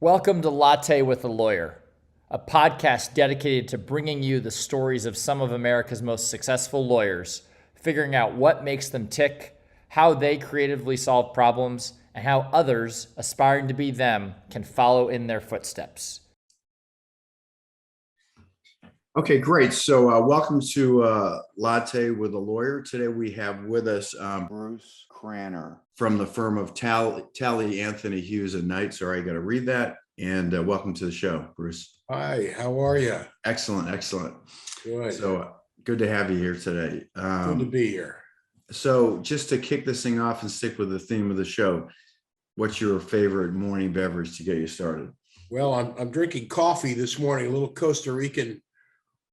Welcome to Latte with a Lawyer, a podcast dedicated to bringing you the stories of some of America's most successful lawyers, figuring out what makes them tick, how they creatively solve problems, and how others aspiring to be them can follow in their footsteps. Okay, great. So welcome to Latte with a Lawyer. Today we have with us Bruce Cranner from the firm of Talley, Anthony, Hughes Knight. Sorry, I got to read that. And welcome to the show, Bruce. Hi, how are you? Excellent, excellent. Good. So good to have you here today. Good to be here. So just to kick this thing off and stick with the theme of the show, what's your favorite morning beverage to get you started? Well, I'm drinking coffee this morning, a little Costa Rican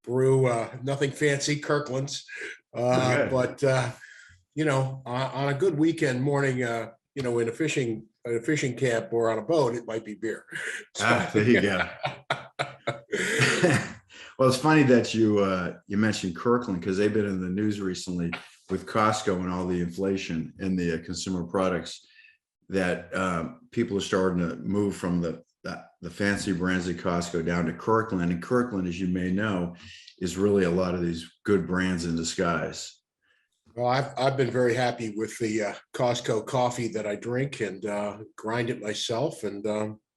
brew, nothing fancy, Kirkland's. Okay. But on a good weekend morning, in a fishing camp or on a boat, it might be beer. There you go. Well, it's funny that you mentioned Kirkland, because they've been in the news recently with Costco and all the inflation in the consumer products, that people are starting to move from the fancy brands at Costco down to Kirkland. And Kirkland, as you may know, is really a lot of these good brands in disguise. Well, I've been very happy with the Costco coffee that I drink, and grind it myself, and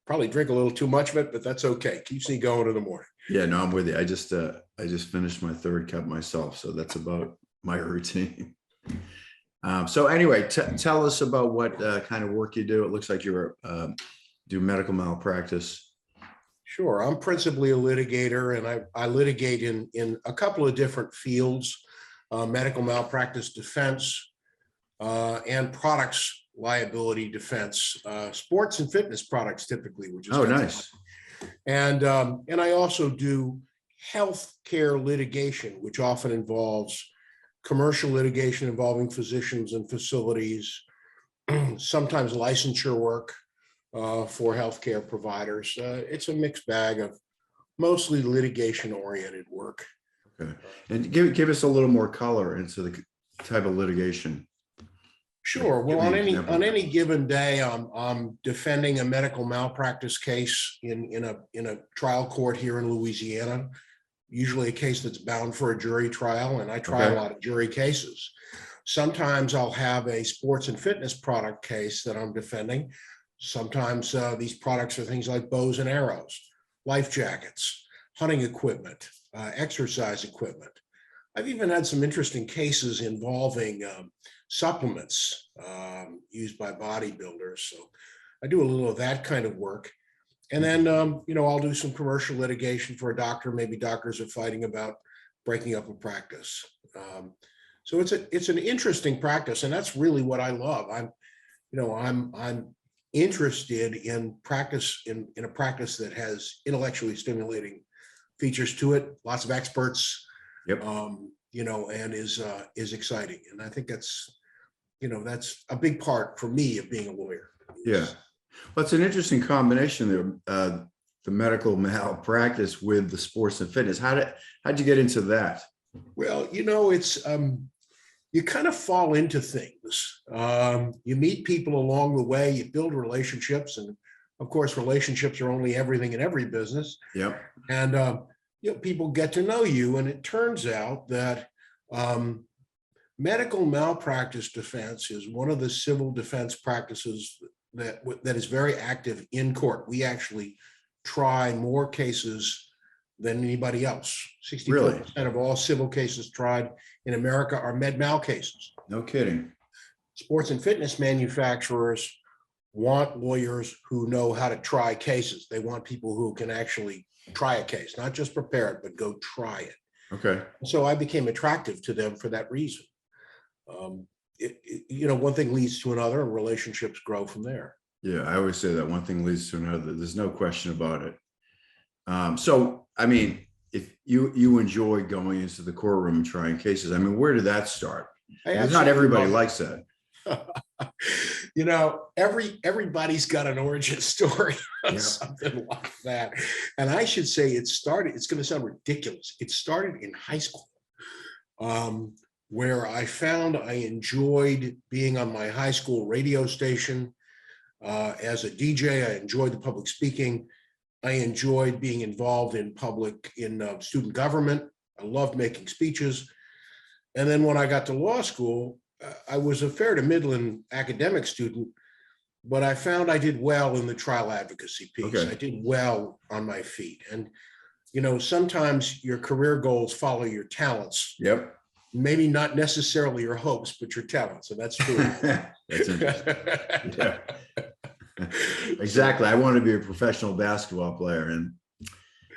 probably drink a little too much of it, but that's okay. Keeps me going in the morning. Yeah, no, I'm with you. I just finished my third cup myself, so that's about my routine. So anyway, tell us about what kind of work you do. It looks like you do medical malpractice. Sure. I'm principally a litigator, and I litigate in a couple of different fields, medical malpractice defense and products liability defense, sports and fitness products typically, which is nice. And I also do healthcare litigation, which often involves commercial litigation involving physicians and facilities, sometimes licensure work for healthcare providers. It's a mixed bag of mostly litigation-oriented work. Okay, and give us a little more color into the type of litigation. Sure. Well, on any given day, I'm defending a medical malpractice case in a trial court here in Louisiana. Usually a case that's bound for a jury trial, and I try a lot of jury cases. Sometimes I'll have a sports and fitness product case that I'm defending. Sometimes these products are things like bows and arrows, life jackets, hunting equipment, exercise equipment. I've even had some interesting cases involving supplements used by bodybuilders. So I do a little of that kind of work. And then, I'll do some commercial litigation for a doctor. Maybe doctors are fighting about breaking up a practice. So it's an interesting practice, and that's really what I love. I'm interested in practice in a practice that has intellectually stimulating features to it, lots of experts, Yep. And is exciting. And I think that's a big part for me of being a lawyer. Yeah. Well, it's an interesting combination there, the medical malpractice with the sports and fitness. How'd you get into that? Well, it's you kind of fall into things. You meet people along the way, you build relationships, and of course, relationships are only everything in every business. Yep. And people get to know you, and it turns out that medical malpractice defense is one of the civil defense practices that is very active in court. We actually try more cases than anybody else. 64% of all civil cases tried in America are med mal cases. No kidding. Sports and fitness manufacturers want lawyers who know how to try cases. They want people who can actually try a case, not just prepare it, but go try it. Okay. So I became attractive to them for that reason. One thing leads to another, and relationships grow from there. Yeah, I always say that one thing leads to another. There's no question about it. So, I mean, if you enjoy going into the courtroom and trying cases, I mean, where did that start? Not everybody likes that. Everybody's got an origin story on something like that. And I should say it's going to sound ridiculous. It started in high school, where I found I enjoyed being on my high school radio station. As a DJ, I enjoyed the public speaking. I enjoyed being involved in student government. I loved making speeches. And then when I got to law school, I was a fair to middling academic student, but I found I did well in the trial advocacy piece. Okay. I did well on my feet. And, sometimes your career goals follow your talents. Yep. Maybe not necessarily your hopes, but your talents. And that's true. That's interesting. Yeah. Exactly. I wanted to be a professional basketball player. And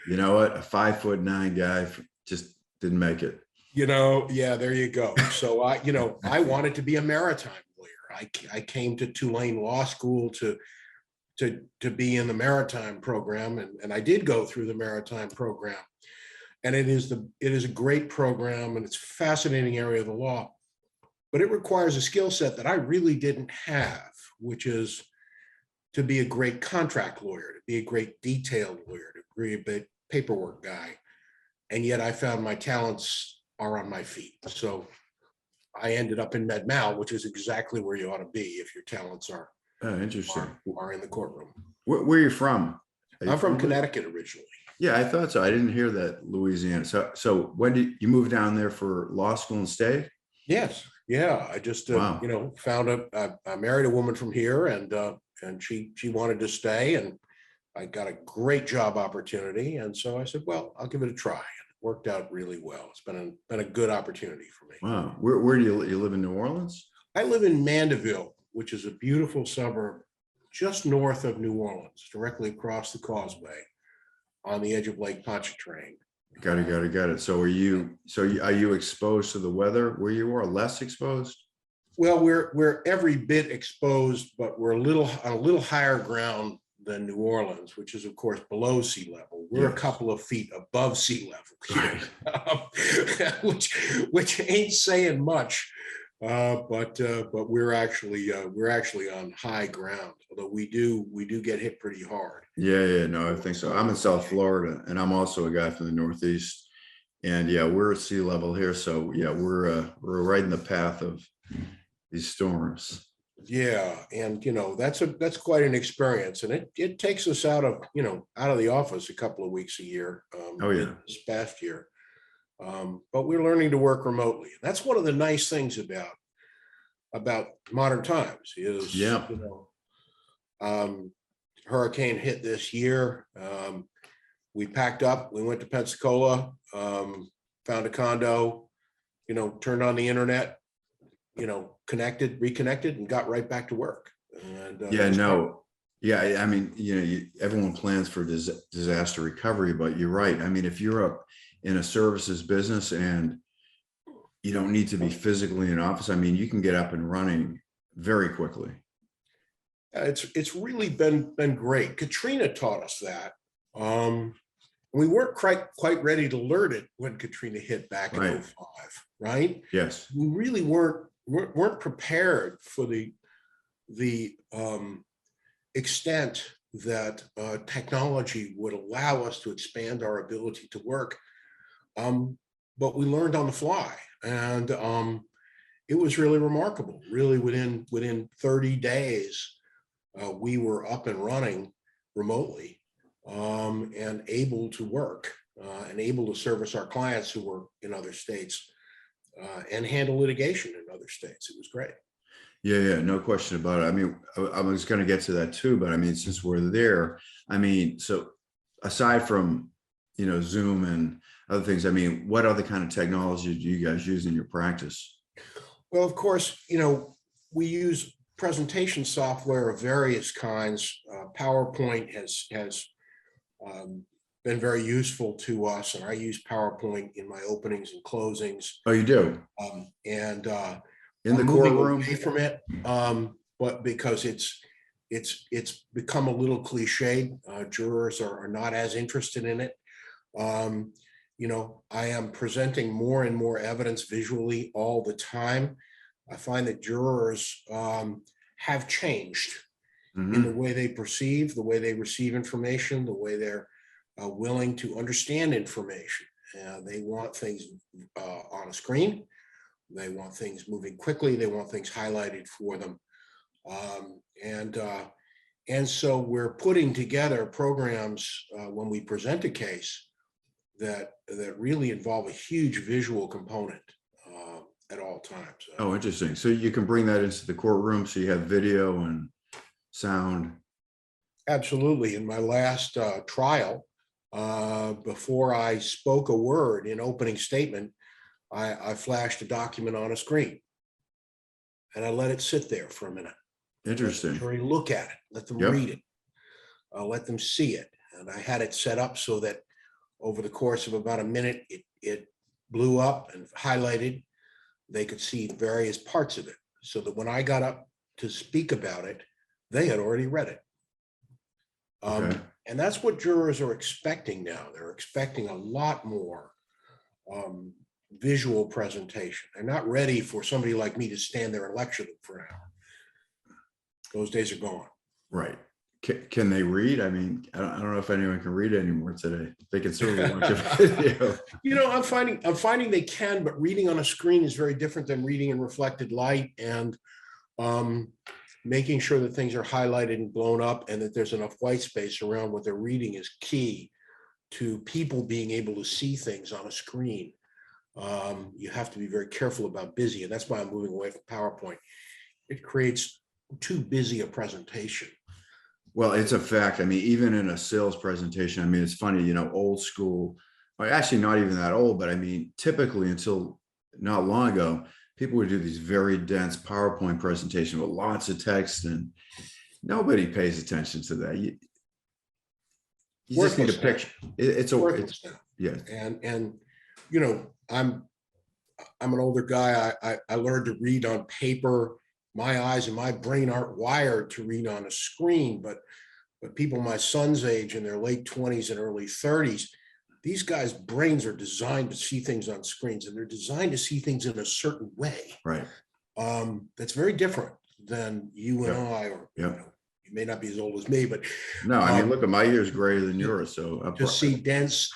you know what? A 5'9" guy just didn't make it. Yeah, there you go. So I wanted to be a maritime lawyer. I came to Tulane Law School to be in the maritime program, and I did go through the maritime program. And it is a great program, and it's a fascinating area of the law, but it requires a skill set that I really didn't have, which is to be a great contract lawyer, to be a great detailed lawyer, to be a big paperwork guy. And yet I found my talents are on my feet. So I ended up in med mal, which is exactly where you ought to be if your talents are Interesting. are in the courtroom. Where are you from? I'm from Connecticut originally. Yeah, I thought so. I didn't hear that, Louisiana. So when did you move down there for law school and stay? Yes. Yeah. I just, Wow. found I married a woman from here, and she wanted to stay, and I got a great job opportunity. And so I said, well, I'll give it a try. And it worked out really well. It's been a good opportunity for me. Wow. Where do you live in New Orleans? I live in Mandeville, which is a beautiful suburb just north of New Orleans, directly across the causeway on the edge of Lake Pontchartrain. Got it. So are you exposed to the weather where you are, less exposed? Well, we're every bit exposed, but we're on a little higher ground than New Orleans, which is of course below sea level. We're a couple of feet above sea level here, which ain't saying much, but we're actually on high ground. Although we do get hit pretty hard. Yeah, no, I think so. I'm in South Florida, and I'm also a guy from the Northeast, and yeah, we're at sea level here. So yeah, we're right in the path of these storms. Yeah, and that's quite an experience, and it takes us out of the office a couple of weeks a year. Oh yeah, this past year, but we're learning to work remotely. That's one of the nice things about modern times is hurricane hit this year. We packed up, we went to Pensacola, found a condo, turned on the internet, reconnected, and got right back to work. And I mean, everyone plans for disaster recovery, but you're right. I mean, if you're in a services business and you don't need to be physically in office, I mean, you can get up and running very quickly. It's really been great. Katrina taught us that. We weren't quite ready to learn it when Katrina hit back in 2005, right? Yes. We really weren't prepared for the extent that technology would allow us to expand our ability to work. But we learned on the fly, and it was really remarkable. Really, within 30 days, we were up and running remotely, and able to work, and able to service our clients who were in other states, and handle litigation in other states. It was great. Yeah, no question about it. I mean, I was going to get to that too, but I mean, since we're there, I mean, so aside from, Zoom and other things, I mean, what other kind of technology do you guys use in your practice? Well, of course, we use presentation software of various kinds. PowerPoint has been very useful to us, and I use PowerPoint in my openings and closings. Oh, you do? And in the courtroom? Away from it, but because it's become a little cliche. Jurors are not as interested in it. I am presenting more and more evidence visually all the time. I find that jurors have changed in the way they perceive, the way they receive information, the way they're willing to understand information. They want things on a screen. They want things moving quickly. They want things highlighted for them. And And so we're putting together programs when we present a case that really involve a huge visual component at all times. Oh, interesting. So you can bring that into the courtroom. So you have video and sound. Absolutely. In my last trial, before I spoke a word in opening statement, I flashed a document on a screen and I let it sit there for a minute. Interesting. Let the jury look at it, let them read it, let them see it. And I had it set up so that over the course of about a minute, it blew up and highlighted. They could see various parts of it, so that when I got up to speak about it, they had already read it. Okay. And that's what jurors are expecting now. They're expecting a lot more visual presentation. They're not ready for somebody like me to stand there and lecture them for an hour. Those days are gone. Right. Can they read? I mean, I don't know if anyone can read anymore today. They can certainly watch a video. You know, I'm finding they can, but reading on a screen is very different than reading in reflected light, and making sure that things are highlighted and blown up and that there's enough white space around what they're reading is key to people being able to see things on a screen. You have to be very careful about busy, and that's why I'm moving away from PowerPoint. It creates too busy a presentation. Well, it's a fact. I mean, even in a sales presentation, I mean, it's funny, you know, old school, or actually not even that old, but I mean, typically until not long ago, people would do these very dense PowerPoint presentations with lots of text, and nobody pays attention to that. You just need a picture. It's yeah. And you know, I'm an older guy. I learned to read on paper. My eyes and my brain aren't wired to read on a screen, but people my son's age, in their late 20s and early 30s, these guys' brains are designed to see things on screens, and they're designed to see things in a certain way. Right. That's very different than you and I, or you know, you may not be as old as me, but no, I mean, look at my ears greater than yours. So to see dense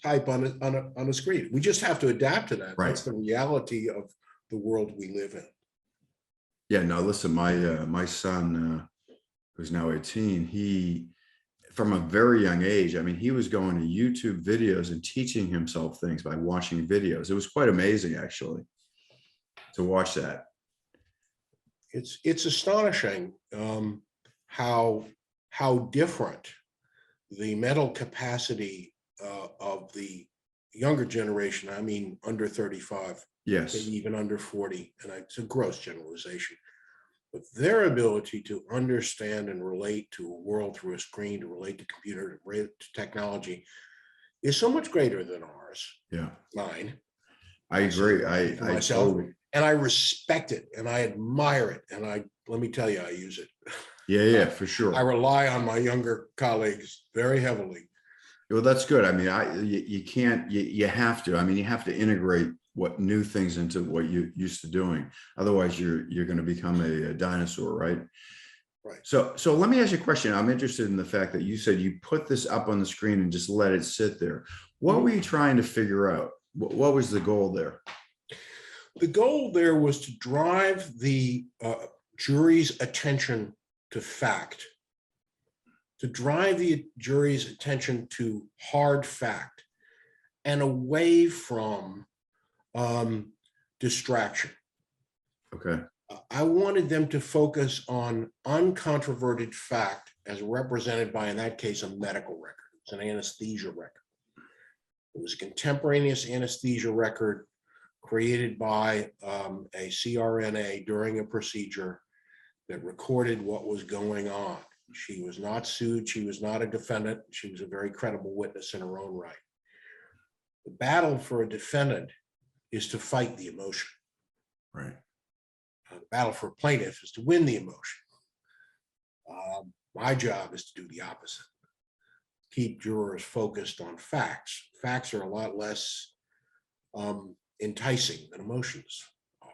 type on a screen. We just have to adapt to that. Right. That's the reality of the world we live in. Yeah, no, listen, my son, who's now 18, he, from a very young age, I mean, he was going to YouTube videos and teaching himself things by watching videos. It was quite amazing, actually, to watch that. It's astonishing how different the mental capacity of the younger generation, I mean, under 35, yes, maybe even under 40, and it's a gross generalization, but their ability to understand and relate to a world through a screen, to relate to computer, to relate to technology, is so much greater than ours. Yeah, mine. I agree. I myself, totally. And I respect it and I admire it, and let me tell you, I use it. Yeah, for sure. I rely on my younger colleagues very heavily. Well, that's good. I mean, you can't, you have to. I mean, you have to integrate what new things into what you're used to doing. Otherwise, you're going to become a dinosaur, right? Right. So let me ask you a question. I'm interested in the fact that you said you put this up on the screen and just let it sit there. What were you trying to figure out? What was the goal there? The goal there was to drive the jury's attention to fact, to drive the jury's attention to hard fact and away from distraction. Okay. I wanted them to focus on uncontroverted fact as represented by, in that case, a medical record. It's an anesthesia record. It was a contemporaneous anesthesia record created by a CRNA during a procedure that recorded what was going on. She was not sued. She was not a defendant. She was a very credible witness in her own right. The battle for a defendant is to fight the emotion. Right. The battle for a plaintiff is to win the emotion. My job is to do the opposite. Keep jurors focused on facts. Facts are a lot less enticing than emotions are.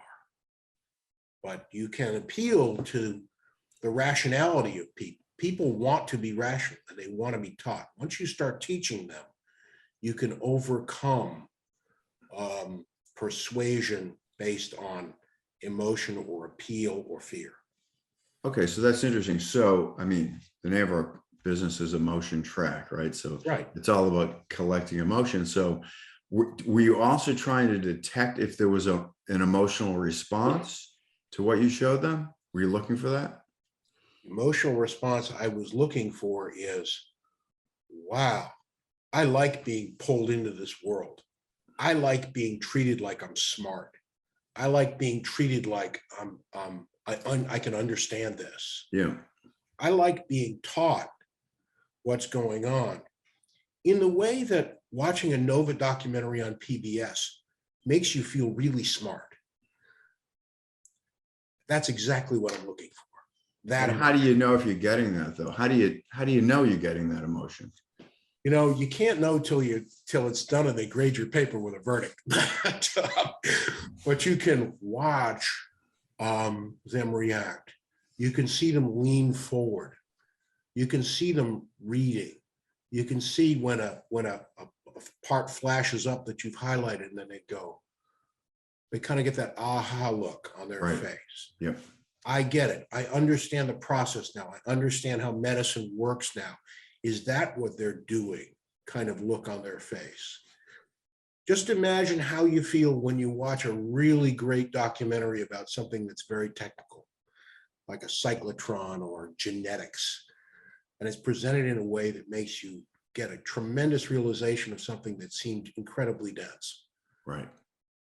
But you can appeal to the rationality of people. People want to be rational and they want to be taught. Once you start teaching them, you can overcome persuasion based on emotion or appeal or fear. Okay, so that's interesting. So, I mean, the name of our business is EmotionTrac, right? So Right. it's all about collecting emotion. So were you also trying to detect if there was an emotional response to what you showed them? Were you looking for that? Emotional response I was looking for is, wow, I like being pulled into this world. I like being treated like I'm smart. I like being treated like I can understand this. Yeah. I like being taught what's going on in the way that watching a Nova documentary on PBS makes you feel really smart. That's exactly what I'm looking for. That And how do you know if you're getting that though? How do you know you're getting that emotion? You know, you can't know till it's done and they grade your paper with a verdict. But you can watch them react. You can see them lean forward. You can see them reading. You can see when a part flashes up that you've highlighted, and then they kind of get that aha look on their face. Yep. I get it. I understand the process now. I understand how medicine works now. Is that what they're doing? Kind of look on their face. Just imagine how you feel when you watch a really great documentary about something that's very technical, like a cyclotron or genetics. And it's presented in a way that makes you get a tremendous realization of something that seemed incredibly dense. Right.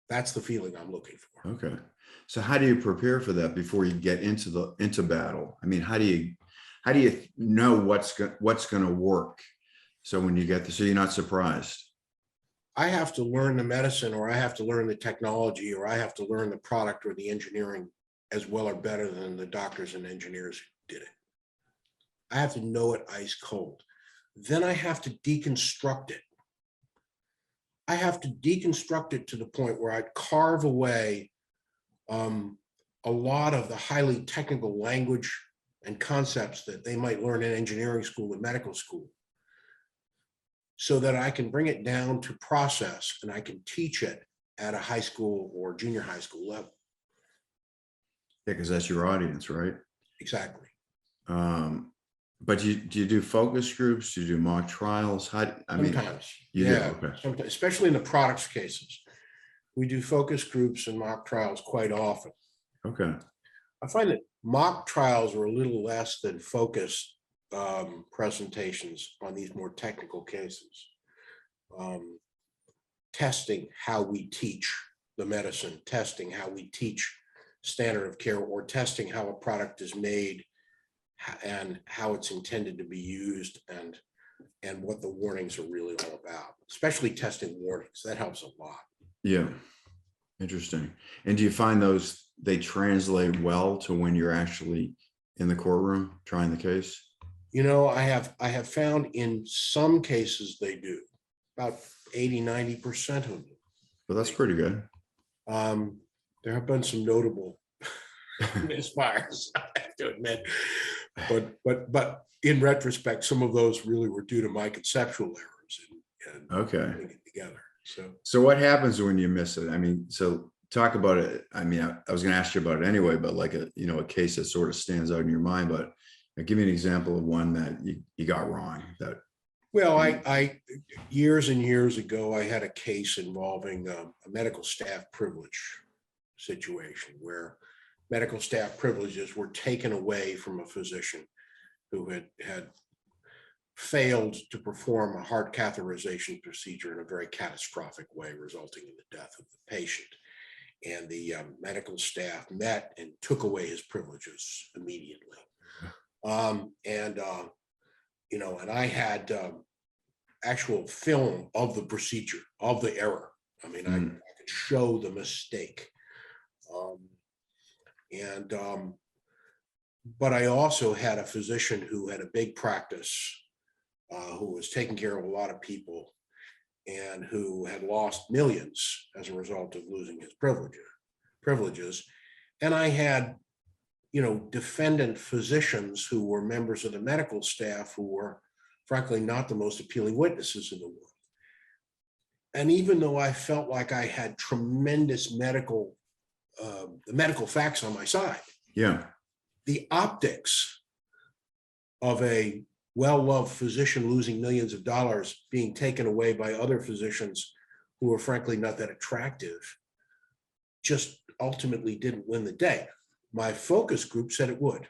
That's the feeling I'm looking for. Okay. So how do you prepare for that before you get into battle? I mean, how do you know what's going to work? So when you get there, so you're not surprised. I have to learn the medicine, or I have to learn the technology, or I have to learn the product or the engineering as well or better than the doctors and engineers who did it. I have to know it ice cold. Then I have to deconstruct it. I have to deconstruct it to the point where I carve away a lot of the highly technical language and concepts that they might learn in engineering school and medical school, so that I can bring it down to process and I can teach it at a high school or junior high school level. Yeah, because that's your audience, right? Exactly. But do you do focus groups? Do you do mock trials? Sometimes, you yeah, do? Okay. sometimes, especially in the products cases. We do focus groups and mock trials quite often. Okay. I find that mock trials are a little less than focused presentations on these more technical cases. Testing how we teach the medicine, testing how we teach standard of care, or testing how a product is made and how it's intended to be used, and what the warnings are really all about, especially testing warnings. That helps a lot. Yeah. Interesting. And do you find they translate well to when you're actually in the courtroom trying the case? You know, I have found in some cases they do, about 80–90% of them. Well, that's pretty good. There have been some notable misfires, I have to admit, but in retrospect, some of those really were due to my conceptual errors and Okay. putting it together. So what happens when you miss it? I mean, so talk about it. I mean, I was going to ask you about it anyway, but like a case that sort of stands out in your mind, but give me an example of one that you got wrong. Well, I years and years ago, I had a case involving a medical staff privilege situation where medical staff privileges were taken away from a physician who had failed to perform a heart catheterization procedure in a very catastrophic way, resulting in the death of the patient. And the medical staff met and took away his privileges immediately. And I had actual film of the procedure, of the error. I mean, I could show the mistake. But I also had a physician who had a big practice, who was taking care of a lot of people, and who had lost millions as a result of losing his privileges. And I had, defendant physicians who were members of the medical staff who were frankly not the most appealing witnesses in the world. And even though I felt like I had tremendous medical facts on my side, Yeah, the optics of a well-loved physician losing millions of dollars being taken away by other physicians who are frankly not that attractive just ultimately didn't win the day. My focus group said it would.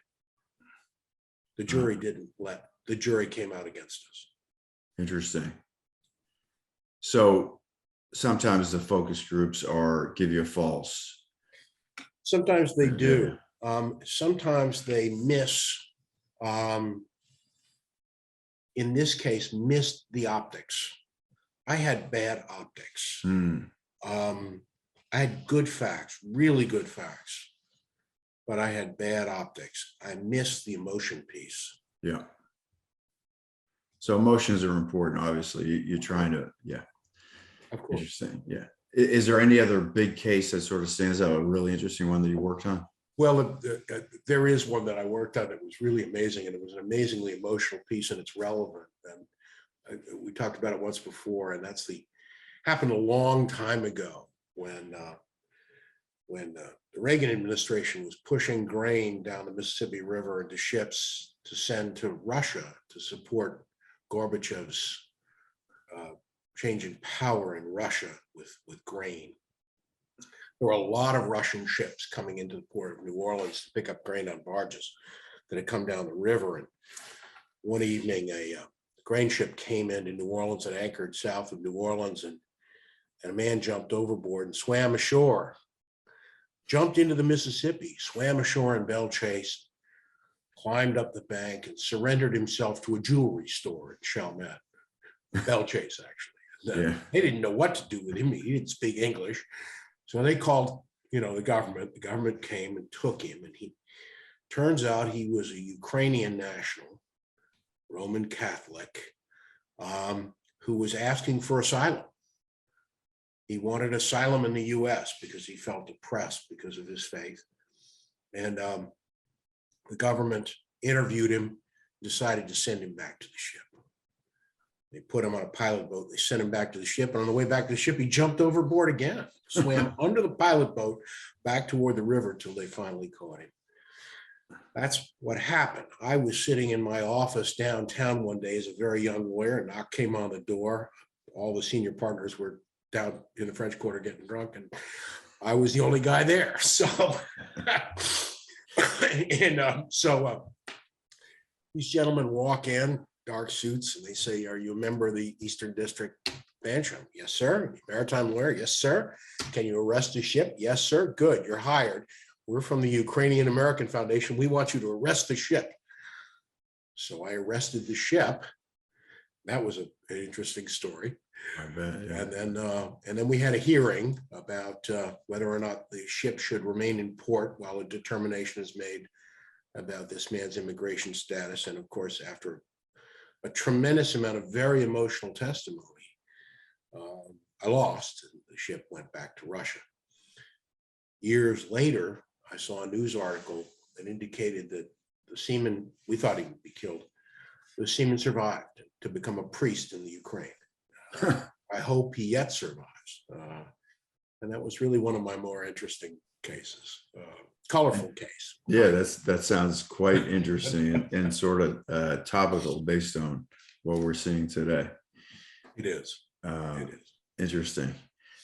The jury didn't let, the jury came out against us. Interesting. So sometimes the focus groups give you a false. Sometimes they do. Sometimes they miss, in this case, missed the optics. I had bad optics. I had good facts, really good facts, but I had bad optics. I missed the emotion piece. Yeah. So emotions are important, obviously. You're trying to, yeah. Of course. Interesting. Yeah. Is there any other big case that sort of stands out, a really interesting one that you worked on? Well, there is one that I worked on that was really amazing, and it was an amazingly emotional piece, and it's relevant. And we talked about it once before, and happened a long time ago when the Reagan administration was pushing grain down the Mississippi River into ships to send to Russia to support Gorbachev's change in power in Russia with grain. There were a lot of Russian ships coming into the port of New Orleans to pick up grain on barges that had come down the river. And one evening, a grain ship came into New Orleans and anchored south of New Orleans, and a man jumped overboard and swam ashore, jumped into the Mississippi, swam ashore in Belle Chase, climbed up the bank and surrendered himself to a jewelry store in Chalmette, Belle Chase, actually. Yeah. They didn't know what to do with him. He didn't speak English. So they called, the government. The government came and took him, and turns out he was a Ukrainian national, Roman Catholic, who was asking for asylum. He wanted asylum in the US because he felt oppressed because of his faith. And the government interviewed him, decided to send him back to the ship. They put him on a pilot boat. They sent him back to the ship. And on the way back to the ship, he jumped overboard again, swam under the pilot boat back toward the river till they finally caught him. That's what happened. I was sitting in my office downtown one day as a very young lawyer. A knock came on the door. All the senior partners were down in the French Quarter getting drunk, and I was the only guy there. So, these gentlemen walk in, dark suits, and they say, "Are you a member of the Eastern District Bench?" "Yes, sir." "Maritime lawyer?" "Yes, sir." "Can you arrest a ship?" "Yes, sir." "Good, you're hired. We're from the Ukrainian American Foundation. We want you to arrest the ship." So I arrested the ship. That was an interesting story. I bet, yeah. And then we had a hearing about whether or not the ship should remain in port while a determination is made about this man's immigration status. And of course, after a tremendous amount of very emotional testimony, I lost, and the ship went back to Russia. Years later, I saw a news article that indicated that the seaman, we thought he would be killed, the seaman survived to become a priest in the Ukraine. I hope he yet survives. And that was really one of my more interesting cases, colorful case. Yeah, that sounds quite interesting and sort of topical based on what we're seeing today. It is. It is. Interesting.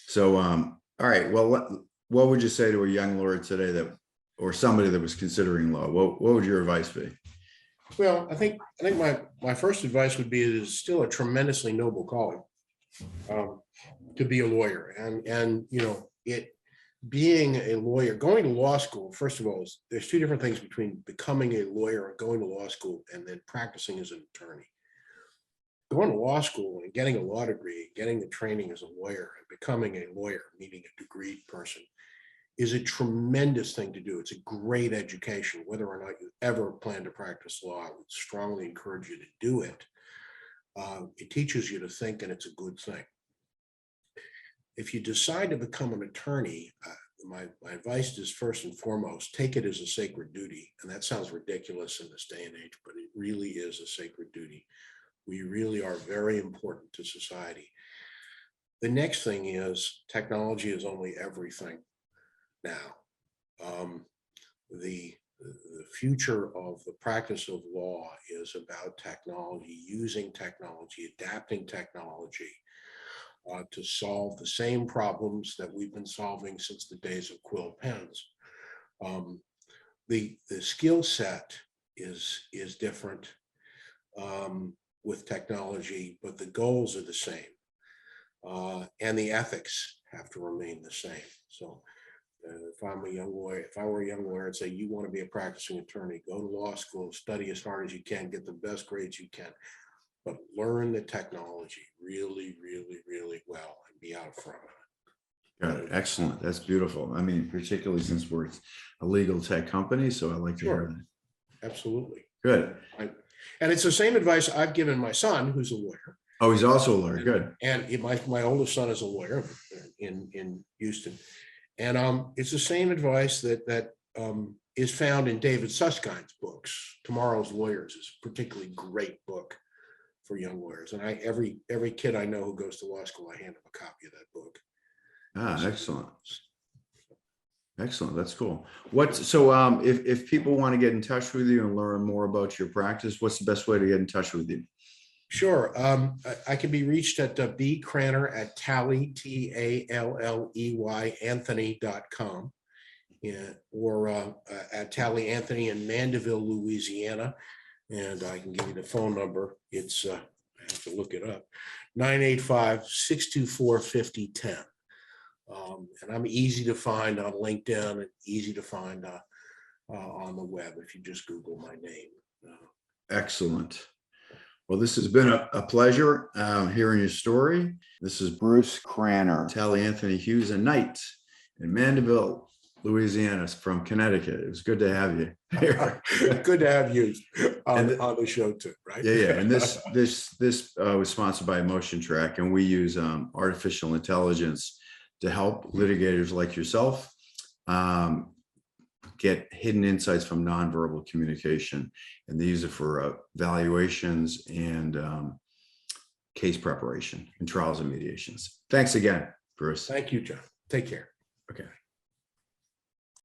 So, all right. Well, what would you say to a young lawyer today or somebody that was considering law? What would your advice be? Well, I think my first advice would be it is still a tremendously noble calling to be a lawyer, and being a lawyer, going to law school. First of all, there's two different things between becoming a lawyer and going to law school, and then practicing as an attorney. Going to law school and getting a law degree, getting the training as a lawyer, and becoming a lawyer, meaning a degreed person, is a tremendous thing to do. It's a great education. Whether or not you ever plan to practice law, I would strongly encourage you to do it. It teaches you to think, and it's a good thing. If you decide to become an attorney, my advice is first and foremost, take it as a sacred duty. And that sounds ridiculous in this day and age, but it really is a sacred duty. We really are very important to society. The next thing is technology is only everything now. The future of the practice of law is about technology, using technology, adapting technology to solve the same problems that we've been solving since the days of quill pens. The skill set is different with technology, but the goals are the same. And the ethics have to remain the same. So if I'm a young lawyer, if I were a young lawyer, I'd say, you want to be a practicing attorney, go to law school, study as hard as you can, get the best grades you can, but learn the technology really, really, really well and be out front of it. Got it. Excellent. That's beautiful. I mean, particularly since we're a legal tech company, so I like to hear that. Absolutely. Good. And it's the same advice I've given my son, who's a lawyer. Oh, he's also a lawyer. Good. And my oldest son is a lawyer in Houston. And it's the same advice that is found in David Susskind's books. Tomorrow's Lawyers is a particularly great book for young lawyers. And every kid I know who goes to law school, I hand them a copy of that book. Ah, excellent. Excellent. That's cool. So if people want to get in touch with you and learn more about your practice, what's the best way to get in touch with you? Sure. I can be reached at bcranner@Talley, Talley, Anthony.com, or at Talley Anthony in Mandeville, Louisiana. And I can give you the phone number. It's, I have to look it up, 985-624-5010. And I'm easy to find on LinkedIn and easy to find on the web if you just Google my name. Excellent. Well, this has been a pleasure hearing your story. This is Bruce Cranner. Talley, Anthony, Hughes Knight in Mandeville, Louisiana, from Connecticut. It was good to have you here. Good to have you on the show too, right? Yeah. And this was sponsored by EmotionTrac, and we use artificial intelligence to help litigators like yourself get hidden insights from nonverbal communication, and they use it for valuations and case preparation and trials and mediations. Thanks again, Bruce. Thank you, John. Take care. Okay.